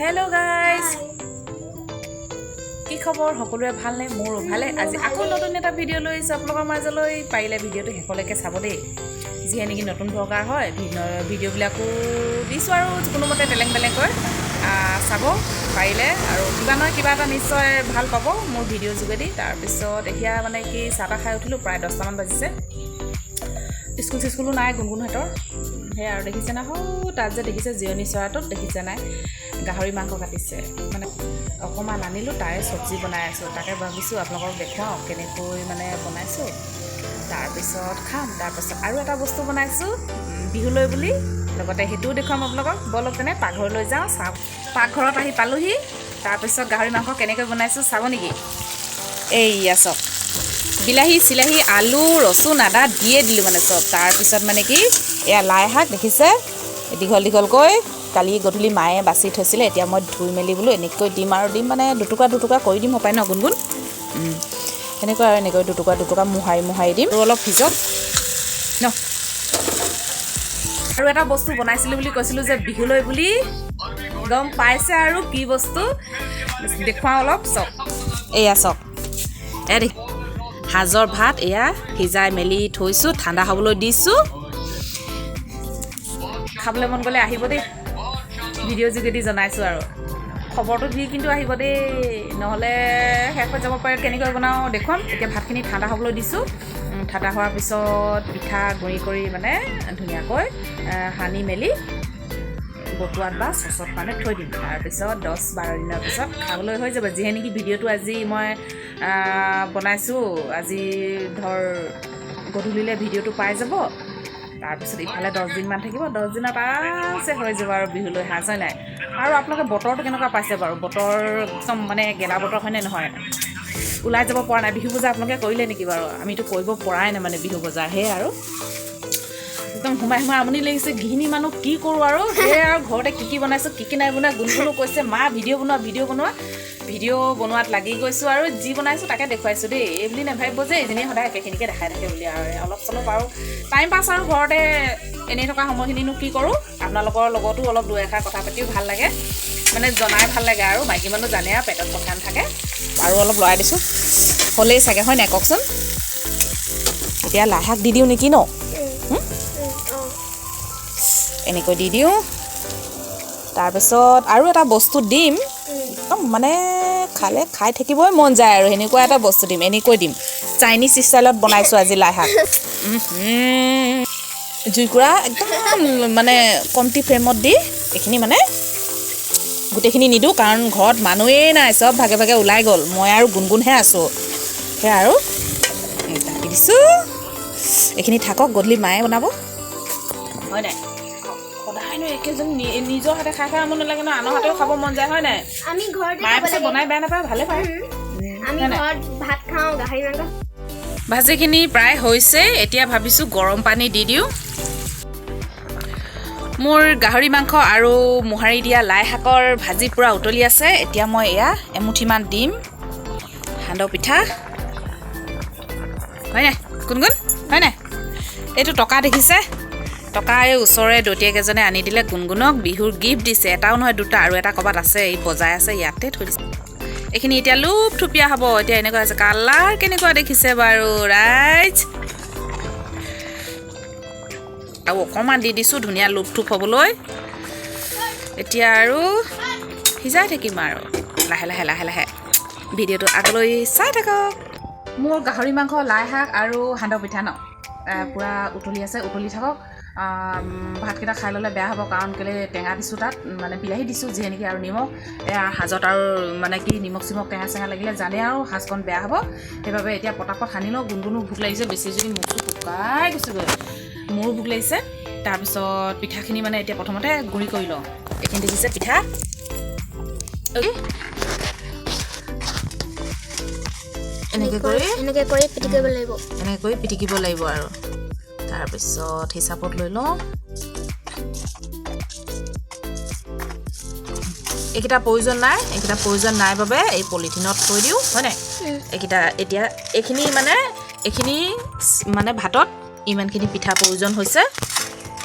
Hello guys. কি খবৰ সকলোৰে ভাল নে মোৰ ভালে আজি আকৌ নতুন এটা ভিডিও লৈ আপোনালোকৰ মাজলৈ পাইলে ভিডিওটো হেকলৈকে চাব দেই যিহে নেকি নতুন ব্লগাৰ হয় ভিডিও বিলাকো দিছো আৰু কোনোমতে টেলেং বেলেং কৈ চাব পাইলে আৰু কিবা নহয় কিবা এটা নিশ্চয় ভাল পাব মোৰ ভিডিও যোগেদি তাৰ পিছত এতিয়া মানে কি চাটা খাই উঠিলো প্ৰায় 10টা মান বাজিছে স্কুলো নাই গুণগুণহঁতৰ হে আৰু দেখিছে না হো তাত যে দেখিছে জিৰণি চৰাটোত দেখিছে নাই গাহৰি মাংস কাটিছে মানে অকমান আনিলো তাৰে সবজি বনাই আছো তাকে ভাবিছো আপোনালোকক দেখাও কেনেকৈ মানে বনাইছো তাৰ পিছত খাম তাৰ পিছত আৰু এটা বস্তু বনাইছো বিহুলৈ বুলি লগতে হেতুও দেখাম আপোনালোকক বলক তেনে পাকঘৰলৈ যাওঁ চাও পাকঘৰত আহি পালোহি তাৰ পিছত গাহৰি মাংস কেনেকৈ বনাইছো চাব নেকি এইয়া সব বিলাহী সিলাহী আলু ৰসুন আদা দিয়ে দিলো মানে সব তাৰ পিছত মানে কি এয়া লাই শাক দেখিছে দীঘল দীঘলকৈ কালি গধূলি মায়ে বাছি থৈছিলে এতিয়া মই ধুই মেলি বোলো এনেকৈ দিম আৰু দিম মানে দুটুকা কৰি দিম হপাই ন গুণগুণ এনেকৈ আৰু এনেকৈ দুটুকা মোহাৰি দিম আৰু অলপ ভিজক ন আৰু এটা বস্তু বনাইছিলোঁ বুলি কৈছিলোঁ যে বিহুলৈ বুলি গম পাইছে আৰু কি বস্তু দেখুৱাওঁ অলপ চক এয়া চক এয়া দেখ হাজৰ ভাত এয়া সিজাই মেলি থৈছোঁ ঠাণ্ডা হ'বলৈ দিছোঁ খাবলৈ মন গ'লে আহিব দেই ভিডিও যোগেদি জনাইছোঁ আৰু খবৰটো দি কিন্তু আহিব দেই নহ'লে শেষ হৈ যাব পাৰে কেনেকৈ বনাওঁ দেখুৱাম এতিয়া ভাতখিনি ঠাণ্ডা হ'বলৈ দিছোঁ ঠাণ্ডা হোৱাৰ পিছত পিঠা গুড়ি কৰি মানে ধুনীয়াকৈ সানি মেলি বটুৱাত বা চচত মানে থৈ দিম তাৰপিছত 10-12 দিনৰ পিছত খাবলৈ হৈ যাব যিহে নেকি ভিডিঅ'টো আজি মই বনাইছোঁ আজি ধৰ গধূলিলৈ ভিডিঅ'টো পাই যাব তাৰপিছত ইফালে 10 দিনমান থাকিব 10 দিনত আছে হৈ যাব আৰু বিহুলৈ সাজ হয় নাই আৰু আপোনালোকে বতৰটো কেনেকুৱা পাইছে বাৰু বতৰ একদম মানে গেলা বতৰ হয়নে নহয় ওলাই যাব পৰা নাই বিহু বজাৰ আপোনালোকে কৰিলে নেকি বাৰু আমিতো কৰিব পৰাই নাই মানে বিহু বজাৰ হে আৰু একদম সোমাই আমনি লাগিছে গৃহিণী মানুহ কি কৰোঁ আৰু সেয়ে আৰু ঘৰতে কি বনাইছোঁ কি নাই বনোৱা গুণগুণো কৈছে মা ভিডিঅ' বনোৱাত লাগি গৈছোঁ আৰু যি বনাইছোঁ তাকে দেখুৱাইছোঁ দেই এই বুলি নাভাবিব যে এইজনীয়ে সদায় একেখিনিকে দেখাই থাকে বুলি আৰু অলপ চলপ আৰু টাইম পাছ আৰু ঘৰতে এনেই থকা সময়খিনিনো কি কৰোঁ আপোনালোকৰ লগতো অলপ দুই এষাৰ কথা পাতিও ভাল লাগে মানে জনাই ভাল লাগে আৰু মাইকী মানুহ জানে আৰু পেটত কথা নাথাকে আৰু অলপ লৰাই দিছোঁ হ'লেই চাগে হয় নাই কওকচোন এতিয়া লাই শাক দি দিওঁ নেকি ন এনেকৈ দি দিওঁ তাৰপিছত আৰু এটা বস্তু দিম একদম মানে খাই থাকিবই মন যায় আৰু এনেকুৱা এটা বস্তু দিম এনেকৈ দিম চাইনিজ ষ্টাইলত বনাইছোঁ আজি লাই শাক জুইকুৰা একদম মানে কমটি ফ্লেমত দি এইখিনি মানে গোটেইখিনি নিদিওঁ কাৰণ ঘৰত মানুহেই নাই চব ভাগে ভাগে ওলাই গ'ল মই আৰু গুণগুণহে আছোঁ সেয়া আৰু ঢাকি দিছোঁ এইখিনি থাকক গধূলি মায়ে বনাব হয় নাই সদায়নো একেজন নিজৰ হাতে খাই মন নালাগে ন আনৰ হাতেও খাব মন যায় হয় নাই আমি ঘৰতে মায়ে পিছে বনাই বেয়া নাপায় ভালে পায় আমি ঘৰত ভাত খাওঁ গাহৰি মাংস ভাজিখিনি প্ৰায় হৈছে এতিয়া ভাবিছোঁ গৰম পানী দি দিওঁ মোৰ গাহৰি মাংস আৰু মোহাৰি দিয়া লাই শাকৰ ভাজি পূৰা উতলি আছে এতিয়া মই এয়া এমুঠিমান দিম সান্দহ পিঠা হয় নাই গুণগুণ হয় নাই এইটো টকা দেখিছে টকা এই ওচৰৰে দতীয়েকেইজনে আনি দিলে গুণগুণক বিহুৰ গিফ্ট দিছে এটাও নহয় দুটা আৰু এটা ক'ৰবাত আছে এই বজাই আছে ইয়াতে থৈ দিছে এইখিনি এতিয়া লুপ থুপীয়া হ'ব এতিয়া এনেকুৱা আছে কালাৰ কেনেকুৱা দেখিছে বাৰু ৰাইজ আৰু অকণমান দি দিছোঁ ধুনীয়া লুপ থুপ হ'বলৈ এতিয়া আৰু সিজাই থাকিম আৰু লাহে লাহে ভিডিঅ'টো আগলৈ চাই থাকক মোৰ গাহৰি মাংস লাই শাক আৰু সান্দহ পিঠা ন পূৰা উতলি আছে উতলি থাকক ভাতকেইটা খাই ল'লে বেয়া হ'ব কাৰণ কেলৈ টেঙা দিছোঁ তাত মানে বিলাহী দিছোঁ যিহে নেকি আৰু নিমখ সাজত আৰু মানে কি নিমখ চিমখ টেঙা চেঙা লাগিলে জানে আৰু সাজকণ বেয়া হ'ব সেইবাবে এতিয়া পটাপট সানি লওঁ গুণগুণো ভোক লাগিছে বেছি যদি মুখটো শুকাই গৈছেগৈ মোৰো ভোক লাগিছে তাৰপিছত পিঠাখিনি মানে এতিয়া প্ৰথমতে গুড়ি কৰি লওঁ এইখিনি দেখিছে পিঠা এনেকৈ কৰি পিটিকিব লাগিব আৰু তাৰপিছত হিচাপত লৈ লওঁ এইকেইটা প্ৰয়োজন নাই বাবে এই পলিথিনত থৈ দিওঁ হয় নাই এইকেইটা এতিয়া এইখিনি মানে ভাতত ইমানখিনি পিঠা প্ৰয়োজন হৈছে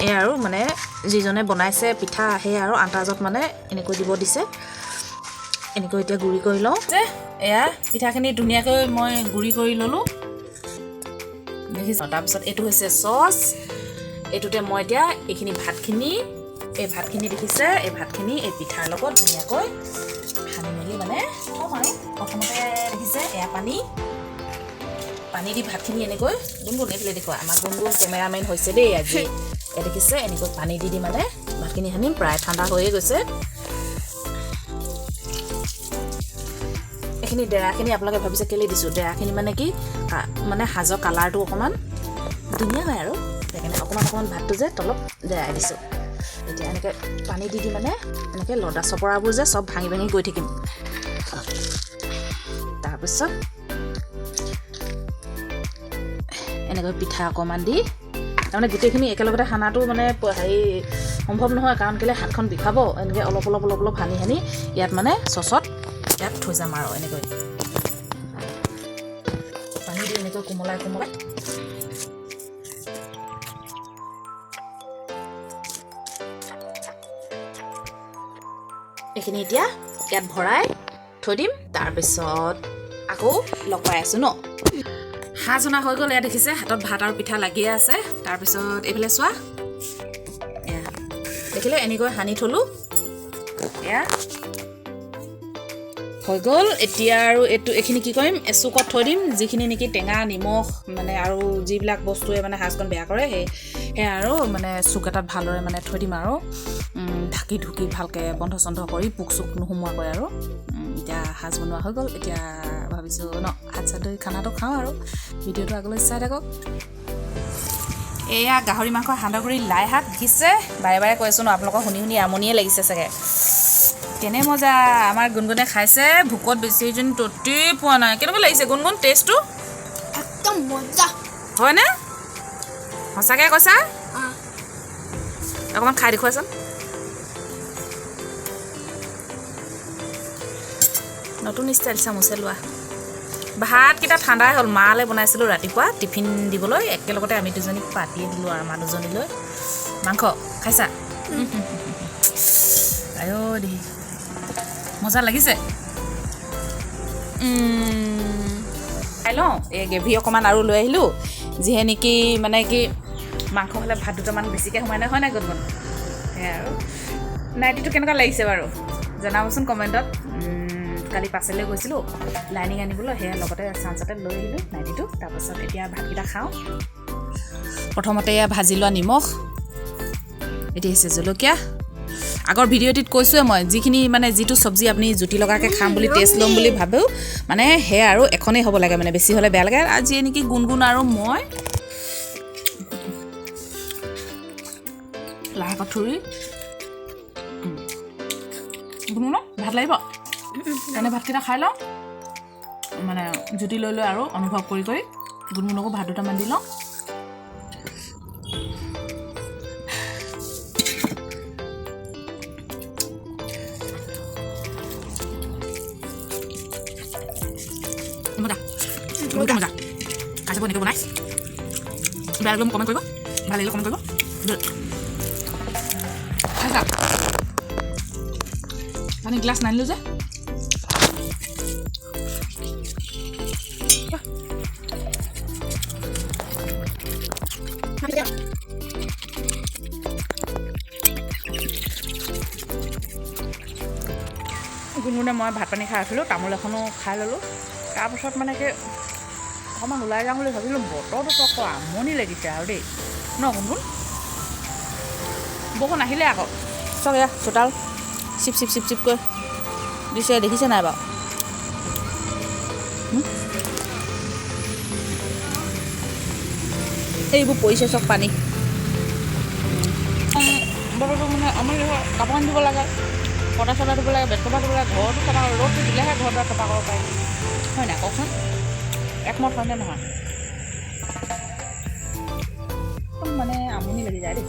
এই আৰু মানে যিজনে বনাইছে পিঠা আহে আৰু আন্তাজত মানে এনেকৈ দিব দিছে এনেকৈ এতিয়া গুড়ি কৰি লওঁ যে এয়া পিঠাখিনি ধুনীয়াকৈ মই গুড়ি কৰি ল'লোঁ দেখিছ তাৰপিছত এইটো হৈছে চচ এইটোতে মই এতিয়া এইখিনি ভাতখিনি এই ভাতখিনি দেখিছে এই ভাতখিনি এই পিঠাৰ লগত ধুনীয়াকৈ সানি মেলি মানে থ'ম আৰু প্ৰথমতে দেখিছে এয়া পানী দি ভাতখিনি এনেকৈ গুণগুণ এইফালে দেখুৱা আমাৰ গুণগুণ কেমেৰামেন হৈছে দেই আজি এয়া দেখিছে এনেকৈ পানী দি মানে ভাতখিনি সানিম প্ৰায় ঠাণ্ডা হৈয়ে গৈছে এইখিনি ডেৰাখিনি আপোনালোকে ভাবিছে কেলৈ দিছোঁ ডেৰাখিনি মানে কি মানে সাজৰ কালাৰটো অকণমান ধুনীয়া হয় আৰু সেইকাৰণে অকণমান ভাতটো যে তলত ডেৰাই দিছোঁ এতিয়া এনেকৈ পানী দি মানে এনেকৈ লদা চপৰাবোৰ যে চব ভাঙি গৈ থাকিম তাৰপিছত এনেকৈ পিঠা অকণমান দি তাৰমানে গোটেইখিনি একেলগতে সানাটো মানে হেৰি সম্ভৱ নহয় কাৰণ কেলৈ হাতখন বিষাব এনেকৈ অলপ সানি ইয়াত মানে চচত ইয়াত থৈ যাম আৰু এনেকৈ পানী দি এনেকৈ কোমলাই এইখিনি এতিয়া ইয়াত ভৰাই থৈ দিম তাৰপিছত আকৌ লগাই আছোঁ ন সাজ অনা হৈ গ'ল এয়া দেখিছে হাতত ভাত আৰু পিঠা লাগিয়ে আছে তাৰপিছত এইফালে চোৱা এয়া দেখিলে এনেকৈ সানি থলোঁ এয়া হৈ গ'ল এতিয়া আৰু এইখিনি কি কৰিম এচুকত থৈ দিম যিখিনি নেকি টেঙা নিমখ মানে আৰু যিবিলাক বস্তুৱে মানে সাজখন বেয়া কৰে সেয়া আৰু মানে চুক এটাত ভালদৰে মানে থৈ দিম আৰু ঢাকি ঢুকি ভালকৈ বন্ধ চন্ধ কৰি পোক চোক নোসোমোৱাকৈ আৰু এতিয়া সাজ বনোৱা হৈ গ'ল এতিয়া ভাবিছোঁ ন হাত চাত ধৰি খানাটো খাওঁ আৰু ভিডিঅ'টো আগলৈ চাই থাকক এয়া গাহৰি মাংস সান্দহগুৰি লাই শাক দিছে বাৰে কৈছোঁ ন আপোনালোকক শুনি আমনিয়ে লাগিছে চাগে কেনে মজা আমাৰ গুণগুণে খাইছে ভোকত বেছিজনী ততেই পোৱা নাই কেনেকুৱা লাগিছে গুণগুণ টেষ্টটো একদম মজা হয়নে সঁচাকৈ কৈছা অকণমান খাই দেখুৱাচোন নতুন ষ্টাইল চামুচে লোৱা ভাতকেইটা ঠাণ্ডাই হ'ল মালৈ বনাইছিলোঁ ৰাতিপুৱা টিফিন দিবলৈ একেলগতে আমি দুজনীক পাতিয়ে দিলোঁ আৰু আমাৰ দুজনীলৈ মাংস খাইছা আয়ো দেহি মজা লাগিছে খাই লওঁ এই গ্ৰেভি অকণমান আৰু লৈ আহিলোঁ যিহে নেকি মানে কি মাংস হ'লে ভাত দুটামান বেছিকৈ সোমাই নাই হয় নাই গুণগুণ সেয়াই আৰু নাইটিটো কেনেকুৱা লাগিছে বাৰু জনাবচোন কমেণ্টত কালি পাচলৈ গৈছিলোঁ লাইনিং আনিবলৈ সেয়া লগতে চাঞ্চতে লৈ আহিলোঁ নাইটিটো তাৰপাছত এতিয়া ভাতকেইটা খাওঁ প্ৰথমতে এয়া ভাজি লোৱা নিমখ এতিয়া হৈছে জলকীয়া আগৰ ভিডিঅ'টিত কৈছোঁৱে মই যিখিনি মানে যিটো চব্জি আপুনি জুতি লগাকৈ খাম বুলি টেষ্ট ল'ম বুলি ভাবোঁ মানে সেয়া আৰু এখনেই হ'ব লাগে মানে বেছি হ'লে বেয়া লাগে আজি এনেকৈ গুণগুণ আৰু মই লাই কঠুৰি গুণগুণ ভাত লাগিব এনে ভাতকেইটা খাই লওঁ মানে জুতি লৈ আৰু অনুভৱ কৰি গুণগুণকো ভাত দুটামান দি লওঁ মজা খাই চাব এনেকৈ বনাই বেয়া লাগিলে মোক কমেণ্ট কৰিব ভাল লাগিলে কমেণ্ট কৰিব খাই চাওক মানে গ্লাছ নানিলোঁ যে গুণগুণে মই ভাত পানী খাই আছিলোঁ তামোল এখনো খাই ল'লোঁ তাৰপাছত মানে কি অকণমান ওলাই যাওঁ বুলি ভাবিলোঁ বতৰটো আকৌ আমনি লাগিছে আৰু দেই ন গুণগুণ বৰষুণ আহিলে আকৌ চব এয়া চোতাল চিপকৈ দিছে দেখিছে নাই বাৰু এইবোৰ পৰিছে চব পানী বতৰটো মানে আমনি কাপোৰ দিব লাগে পটা চটা দিব লাগে বেড কভাৰ দিব লাগে ঘৰটো চফা ৰ'দটো দিলেহে ঘৰ দুৱাৰ চফা কৰিব পাৰি হয় নাই কওকচোন একমত হয়নে নহয় মানে আমনি লাগি যায় দেই